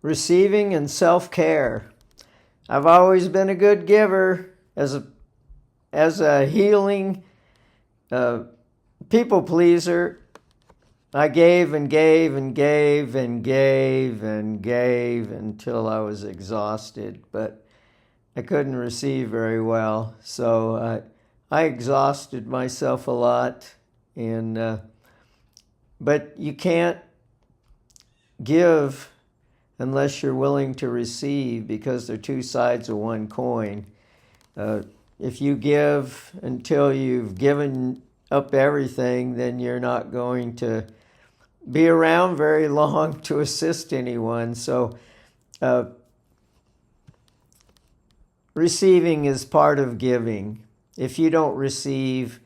Receiving and self-care. I've always been a good giver as a healing people pleaser. I gave and gave and gave and gave and gave until I was exhausted, but I couldn't receive very well. So I exhausted myself a lot, but you can't give unless you're willing to receive, because they're two sides of one coin. If you give until you've given up everything, then you're not going to be around very long to assist anyone. So receiving is part of giving. If you don't receive,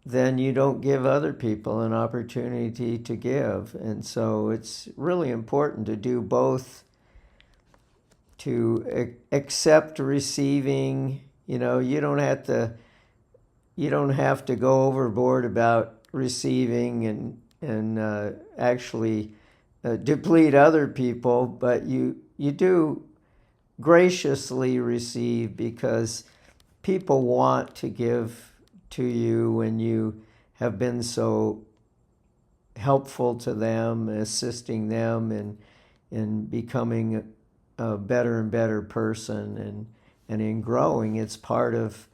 then you don't give other people an opportunity to give. And so it's really important to do both, to accept receiving. You know, you don't have to go overboard about receiving and actually deplete other people, but you do graciously receive, because people want to give to you when you have been so helpful to them, assisting them in becoming a better and better person, and in growing. It's part of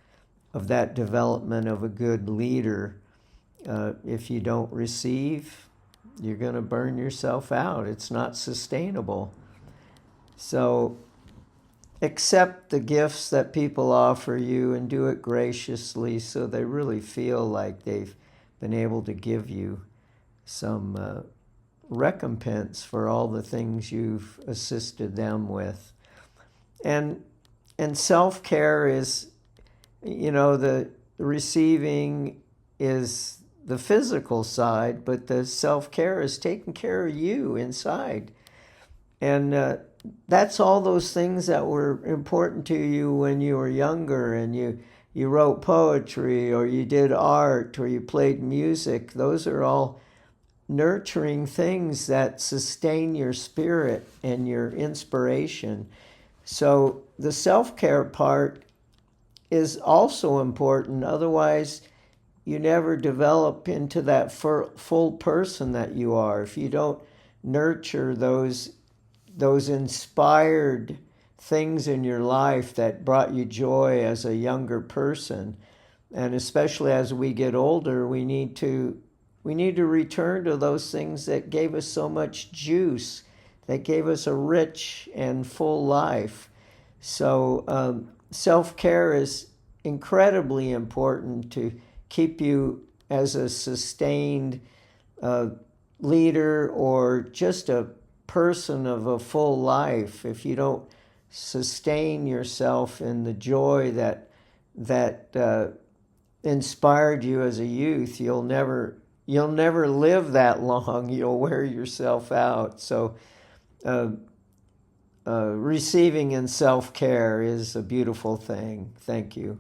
that development of a good leader. If you don't receive, you're going to burn yourself out. It's not sustainable. So accept the gifts that people offer you and do it graciously, so they really feel like they've been able to give you some recompense for all the things you've assisted them with. And self-care is, the receiving is the physical side, but the self-care is taking care of you inside. And that's all those things that were important to you when you were younger, and you wrote poetry, or you did art, or you played music. Those are all nurturing things that sustain your spirit and your inspiration. So the self-care part is also important. Otherwise, you never develop into that full person that you are. If you don't nurture those inspired things in your life that brought you joy as a younger person, and especially as we get older, we need to return to those things that gave us so much juice, that gave us a rich and full life. So self-care is incredibly important to keep you as a sustained leader, or just a person of a full life. If you don't sustain yourself in the joy that inspired you as a youth, you'll never live that long. You'll wear yourself out. So receiving and self-care is a beautiful thing. Thank you.